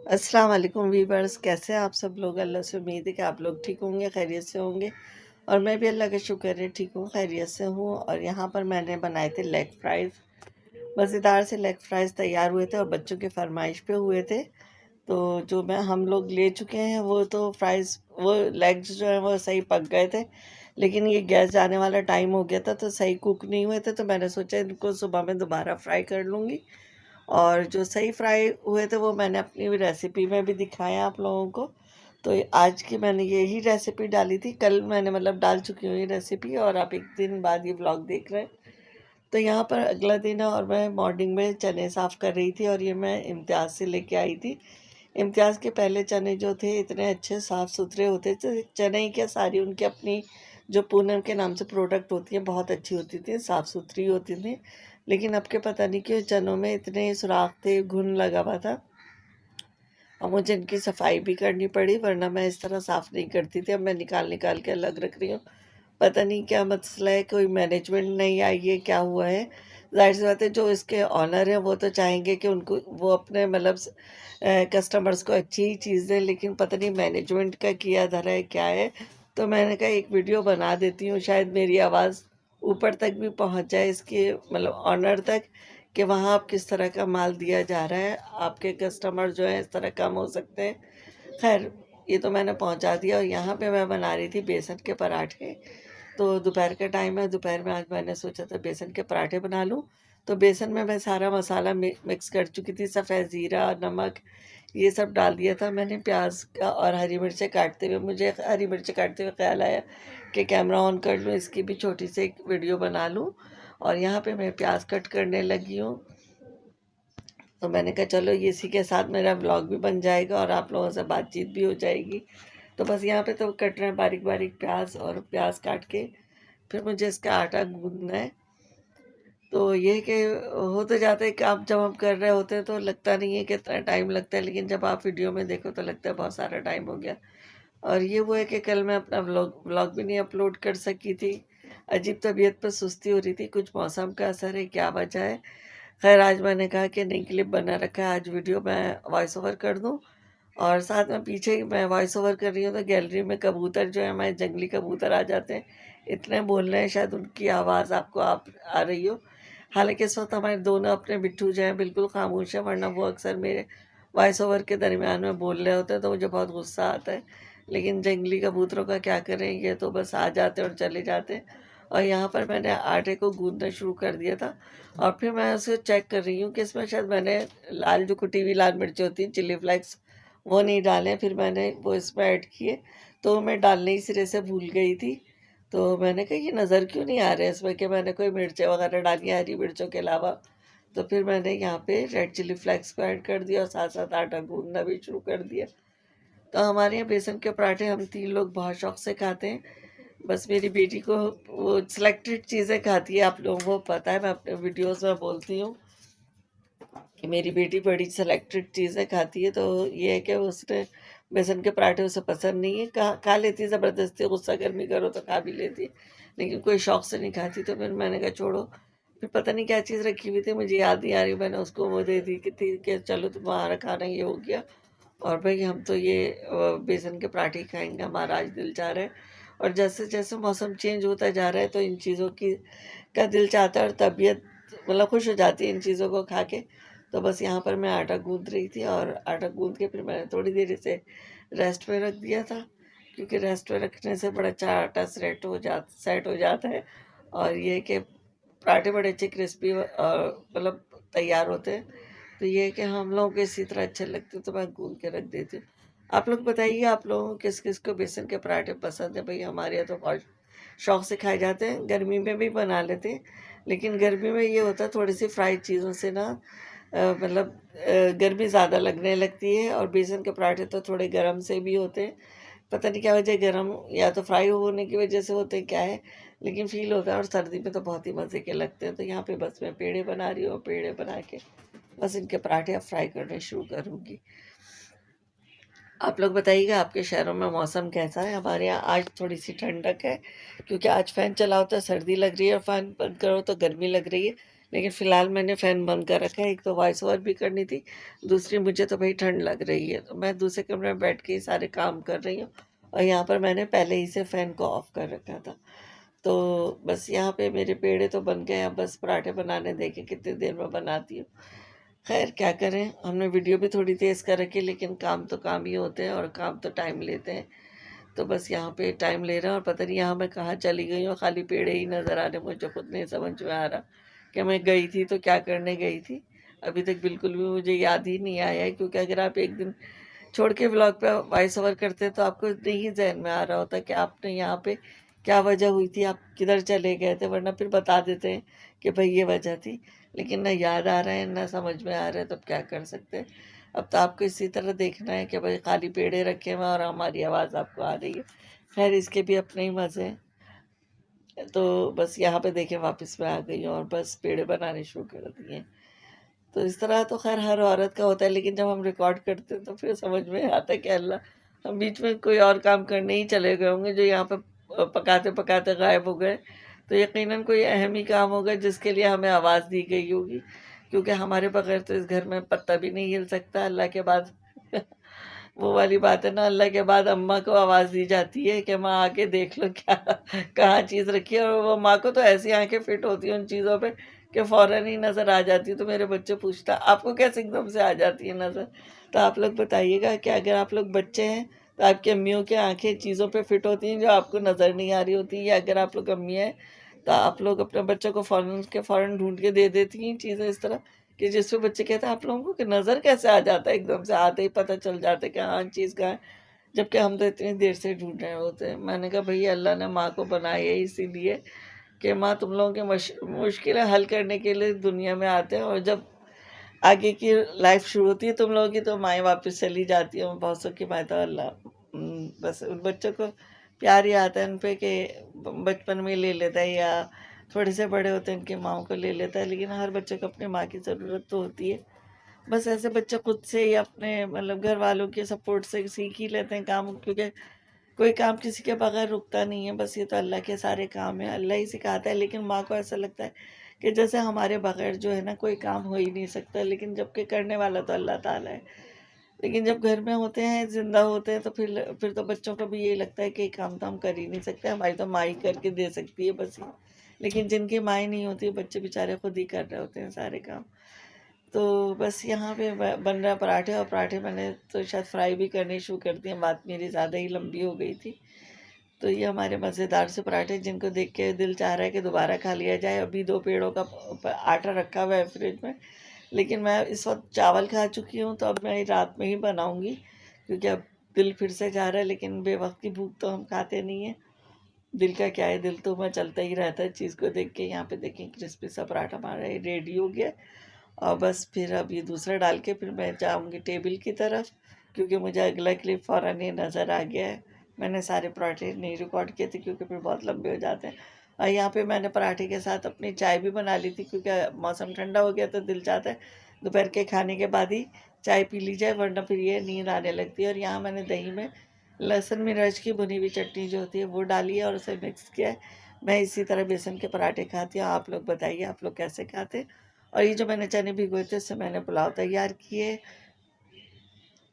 अस्सलाम वालेकुम वीवर्स, कैसे हैं आप सब लोग। अल्लाह से उम्मीद है कि आप लोग ठीक होंगे, खैरियत से होंगे। और मैं भी अल्लाह का शुक्र है ठीक हूँ, खैरियत से हूँ। और यहाँ पर मैंने बनाए थे लेग फ्राइज़। मज़ेदार से लेग फ्राइज़ तैयार हुए थे और बच्चों के फरमाइश पे हुए थे। तो जो मैं हम लोग ले चुके हैं वो तो फ्राइज़, वो लेग्स जो हैं वो सही पक गए थे, लेकिन ये गैस जाने वाला टाइम हो गया था तो सही कुक नहीं हुए थे। तो मैंने सोचा इनको सुबह में दोबारा फ्राई कर लूँगी। और जो सही फ्राई हुए थे वो मैंने अपनी रेसिपी में भी दिखाया आप लोगों को। तो आज की मैंने यही रेसिपी डाली थी, कल मैंने मतलब डाल चुकी हूँ ये रेसिपी, और आप एक दिन बाद ये व्लॉग देख रहे हैं। तो यहाँ पर अगला दिन है और मैं मॉर्निंग में चने साफ़ कर रही थी, और ये मैं इम्तियाज़ से लेके आई थी। इम्तियाज़ के पहले चने जो थे इतने अच्छे साफ़ सुथरे होते थे, चने ही क्या सारी उनकी अपनी जो पूनम के नाम से प्रोडक्ट होती है बहुत अच्छी होती थी, साफ़ सुथरी होती थी। लेकिन अब के पता नहीं क्यों चनों में इतने सुराख थे, घुन लगा हुआ था, और मुझे इनकी सफाई भी करनी पड़ी, वरना मैं इस तरह साफ़ नहीं करती थी। अब मैं निकाल निकाल के अलग रख रही हूँ। पता नहीं क्या मसला है, कोई मैनेजमेंट नहीं आई है, क्या हुआ है। जाहिर सी बात है जो इसके ऑनर हैं वो तो चाहेंगे कि उनको वो अपने मतलब कस्टमर्स को अच्छी ही चीज़ दें, लेकिन पता नहीं मैनेजमेंट का किया धरा है क्या है। तो मैंने कहा एक वीडियो बना देती हूँ, शायद मेरी आवाज़ ऊपर तक भी पहुँच जाए इसके मतलब ऑनर तक, कि वहाँ आप किस तरह का माल दिया जा रहा है, आपके कस्टमर जो है इस तरह कम हो सकते हैं। खैर, ये तो मैंने पहुँचा दिया। और यहाँ पे मैं बना रही थी बेसन के पराठे। तो दोपहर का टाइम है, दोपहर में आज मैंने सोचा था बेसन के पराठे बना लूँ। तो बेसन में मैं सारा मसाला मिक्स कर चुकी थी, सफ़ेद ज़ीरा, नमक, ये सब डाल दिया था मैंने। प्याज का और हरी मिर्चें काटते हुए, मुझे हरी मिर्चें काटते हुए ख़्याल आया कि कैमरा ऑन कर लूँ, इसकी भी छोटी सी एक वीडियो बना लूँ। और यहाँ पे मैं प्याज कट करने लगी हूँ। तो मैंने कहा चलो ये इसी के साथ मेरा ब्लॉग भी बन जाएगा और आप लोगों से बातचीत भी हो जाएगी। तो बस यहाँ पे तो कट रहे हैं बारीक बारीक प्याज, और प्याज काट के फिर मुझे इसका आटा गूंदना है। तो ये कि हो तो जाता है कि आप जब हम कर रहे होते हैं तो लगता नहीं है कि इतना टाइम लगता है, लेकिन जब आप वीडियो में देखो तो लगता है बहुत सारा टाइम हो गया। और ये वो है कि कल मैं अपना व्लॉग भी नहीं अपलोड कर सकी थी। अजीब तबीयत पर सुस्ती हो रही थी, कुछ मौसम का असर है, क्या वजह है। खैर आज मैंने कहा कि नई क्लिप बना रखा है, आज वीडियो मैं वॉइस ओवर कर दूँ। और साथ में पीछे मैं वॉइस ओवर कर रही हूँ तो गैलरी में कबूतर जो है, हमारे जंगली कबूतर आ जाते हैं, इतने बोल रहे हैं, शायद उनकी आवाज़ आपको आप आ रही हो। हालांकि इस वक्त हमारे दोनों अपने बिट्ठू जो हैं बिल्कुल खामोश हैं, वरना वो अक्सर मेरे वॉइस ओवर के दरमियान में बोल रहे होते हैं तो मुझे बहुत गुस्सा आता है। लेकिन जंगली कबूतरों का क्या करें, ये तो बस आ जाते हैं और चले जाते हैं। और यहाँ पर मैंने आटे को गूंदना शुरू कर दिया था, और फिर मैं उसे चेक कर रही हूँ कि इसमें शायद मैंने लाल जो कुटी हुई लाल मिर्ची होती हैं, चिली फ्लेक्स, वो नहीं डाले। फिर मैंने वो इसमें ऐड किए, तो मैं डालने ही सिरे से भूल गई थी। तो मैंने कहा ये नज़र क्यों नहीं आ रहा है इसमें कि मैंने कोई मिर्चें वगैरह डाली हैं हरी मिर्चों के अलावा। तो फिर मैंने यहाँ पे रेड चिली फ्लेक्स को ऐड कर दिया और साथ साथ आटा गूंदना भी शुरू कर दिया। तो हमारे यहाँ बेसन के पराठे हम 3 लोग बहुत शौक से खाते हैं। बस मेरी बेटी को वो सिलेक्टेड चीज़ें खाती है, आप लोगों को पता है, मैं अपने वीडियोज़ में बोलती हूँ कि मेरी बेटी बड़ी सेलेक्टेड चीज़ें खाती है। तो ये है कि उसने बेसन के पराठे उसे पसंद नहीं है, खा लेती है ज़बरदस्ती, गुस्सा गर्मी करो तो खा भी लेती है, लेकिन कोई शौक से नहीं खाती। तो फिर मैंने कहा छोड़ो। फिर पता नहीं क्या चीज़ रखी हुई थी, मुझे याद नहीं आ रही, मैंने उसको वो दे दी कि थी कि चलो तुम्हारा खाना ये हो गया, और भाई हम तो ये बेसन के पराठे ही खाएंगे, हमारा आज दिल चाह रहा है। और जैसे जैसे मौसम चेंज होता जा रहा है तो इन चीज़ों की का दिल चाहता है, और तबीयत मतलब खुश हो जाती है इन चीज़ों को खा के। तो बस यहाँ पर मैं आटा गूँथ रही थी, और आटा गूँथ के फिर मैंने थोड़ी देर इसे रेस्ट पे रख दिया था, क्योंकि रेस्ट पे रखने से बड़ा अच्छा आटा सेट हो जाता है। और ये है कि पराठे बड़े अच्छे क्रिस्पी मतलब तैयार होते हैं। तो ये है कि हम लोगों को इसी तरह अच्छे लगते हैं, तो मैं गूँथ के रख देती हूँ। आप लोग बताइए, आप लोगों को किस किस को बेसन के पराठे पसंद है। भाई हमारे यहाँ तो बहुत शौक से खाए जाते हैं, गर्मी में भी बना लेते हैं, लेकिन गर्मी में ये होता है थोड़ी सी फ्राइड चीज़ों से ना मतलब गर्मी ज़्यादा लगने लगती है। और बेसन के पराठे तो थोड़े गर्म से भी होते हैं, पता नहीं क्या वजह, गर्म या तो फ्राई होने की वजह से होते हैं क्या है, लेकिन फील होता है। और सर्दी में तो बहुत ही मज़े के लगते हैं। तो यहाँ पे बस मैं पेड़े बना रही हूँ, पेड़े बना के बस इनके पराठे अब फ्राई करने शुरू करूँगी। आप लोग बताइएगा आपके शहरों में मौसम कैसा है। हमारे यहाँ आज थोड़ी सी ठंडक है, क्योंकि आज फ़ैन चला होता है सर्दी लग रही है, और फ़ैन बंद करो तो गर्मी लग रही है। लेकिन फ़िलहाल मैंने फ़ैन बंद कर रखा है। एक तो वॉइस ओवर भी करनी थी, दूसरी मुझे तो भाई ठंड लग रही है, तो मैं दूसरे कमरे में बैठ के ही सारे काम कर रही हूँ और यहाँ पर मैंने पहले ही से फ़ैन को ऑफ़ कर रखा था। तो बस यहाँ पे मेरे पेड़े तो बन गए, अब बस पराठे बनाने देखे कितनी देर में बनाती हूँ। खैर क्या करें, हमने वीडियो भी थोड़ी तेज़ कर रखी, लेकिन काम तो काम ही होते हैं और काम तो टाइम लेते हैं। तो बस यहाँ पे टाइम ले रहा है और पता नहीं यहाँ मैं कहाँ चली गई हूँ, खाली पेड़े ही नज़र आ रहे, मुझे खुद नहीं समझ में आ रहा कि मैं गई थी तो क्या करने गई थी। अभी तक बिल्कुल भी मुझे याद ही नहीं आया है, क्योंकि अगर आप एक दिन छोड़ के व्लॉग पे वॉइस ओवर करते तो आपको नहीं जहन में आ रहा होता कि आपने यहाँ पे क्या वजह हुई थी, आप किधर चले गए थे, वरना फिर बता देते हैं कि भाई ये वजह थी। लेकिन ना याद आ रहा है ना समझ में आ रहा है, तो अब क्या कर सकते हैं। अब तो आपको इसी तरह देखना है कि भाई खाली पेड़े रखे हुए और हमारी आवाज़ आपको आ रही है। खैर इसके भी अपने ही मज़े हैं। तो बस यहाँ पे देखें वापस मैं आ गई हूँ और बस पेड़े बनाने शुरू कर दिए। तो इस तरह तो खैर हर औरत का होता है, लेकिन जब हम रिकॉर्ड करते हैं तो फिर समझ में आता है कि अल्लाह, हम बीच में कोई और काम करने ही चले गए होंगे जो यहाँ पे पकाते पकाते गायब हो गए। तो यकीनन कोई अहम ही काम होगा जिसके लिए हमें आवाज़ दी गई होगी, क्योंकि हमारे बगैर तो इस घर में पत्ता भी नहीं हिल सकता अल्लाह के बाद। वो वाली बात है ना, अल्लाह के बाद अम्मा को आवाज़ दी जाती है कि माँ आके देख लो क्या कहाँ चीज़ रखी है, और वो माँ को तो ऐसी आंखें फिट होती हैं उन चीज़ों पे कि फ़ौरन ही नज़र आ जाती है। तो मेरे बच्चे पूछता आपको कैसे एकदम से आ जाती है नज़र। तो आप लोग बताइएगा कि अगर आप लोग बच्चे हैं तो आपकी अम्मियों की आंखें चीज़ों पे फिट होती हैं जो आपको नज़र नहीं आ रही होती, या अगर आप लोग अम्मी हैं तो आप लोग अपने बच्चों को फ़ौरन ढूंढ के दे देती हैं चीज़ें इस तरह कि जिसपे बच्चे कहते हैं आप लोगों को कि नज़र कैसे आ जाता है, एकदम से आते ही पता चल जाता है कि हाँ चीज़ कहाँ है, जबकि हम तो इतनी देर से ढूंढ रहे होते हैं। मैंने कहा भैया अल्लाह ने माँ को बनाया है इसीलिए कि माँ तुम लोगों की मुश्किलें हल करने के लिए दुनिया में आते हैं, और जब आगे की लाइफ शुरू होती है तुम लोगों की तो माएँ वापस चली जाती हैं। बहुत सुख की बात है। अल्लाह बस उन बच्चों को प्यार ही आता है उन पे कि बचपन में ले लेता है, या थोड़े से बड़े होते हैं उनकी माँओं को ले लेता है, लेकिन हर बच्चे को अपनी माँ की ज़रूरत तो होती है। बस ऐसे बच्चे खुद से ही अपने मतलब घर वालों के सपोर्ट से सीख ही लेते हैं काम, क्योंकि कोई काम किसी के बगैर रुकता नहीं है। बस ये तो अल्लाह के सारे काम हैं, अल्लाह ही सिखाता है। लेकिन माँ को ऐसा लगता है कि जैसे हमारे बगैर जो है ना कोई काम हो ही नहीं सकता, लेकिन जबकि करने वाला तो अल्लाह ताला है। लेकिन जब घर में होते हैं ज़िंदा होते हैं तो फिर तो बच्चों को भी यही लगता है कि ये काम तो हम कर ही नहीं सकते, हमारी तो माँ ही करके दे सकती है बस ये। लेकिन जिनकी माँ ही नहीं होती बच्चे बेचारे खुद ही कर रहे होते हैं सारे काम। तो बस यहाँ पे बन रहा है पराठे, और पराठे मैंने तो शायद फ्राई भी करनी शुरू कर दिए, बात मेरी ज़्यादा ही लंबी हो गई थी। तो ये हमारे मज़ेदार से पराठे जिनको देख के दिल चाह रहा है कि दोबारा खा लिया जाए। अभी 2 पेड़ों का आटा रखा हुआ है फ्रिज में, लेकिन मैं इस वक्त चावल खा चुकी हूँ, तो अब मैं रात में ही बनाऊँगी, क्योंकि अब दिल फिर से चाह रहा है। लेकिन बेवक्त की भूख तो हम खाते नहीं हैं, दिल का क्या है, दिल तो मैं चलता ही रहता है चीज़ को देख के। यहाँ पे देखें क्रिस्पी सा पराठा हमारा रेडी हो गया, और बस फिर अब ये दूसरा डाल के फिर मैं जाऊँगी टेबल की तरफ, क्योंकि मुझे अगला क्लिप फ़ौरन ही नज़र आ गया है। मैंने सारे पराठे नहीं रिकॉर्ड किए थे क्योंकि फिर बहुत लंबे हो जाते हैं। और यहाँ पे मैंने पराठे के साथ अपनी चाय भी बना ली थी, क्योंकि मौसम ठंडा हो गया तो दिल चाहता है दोपहर के खाने के बाद ही चाय पी ली जाए, वरना फिर ये नींद आने लगती है। और यहाँ मैंने दही में लहसुन मिर्च की भुनी हुई चटनी जो होती है वो डाली है और उसे मिक्स किया है। मैं इसी तरह बेसन के पराठे खाती हूँ। आप लोग बताइए आप लोग कैसे खाते हैं। और ये जो मैंने चने भिगोए थे उससे मैंने पुलाव तैयार किए,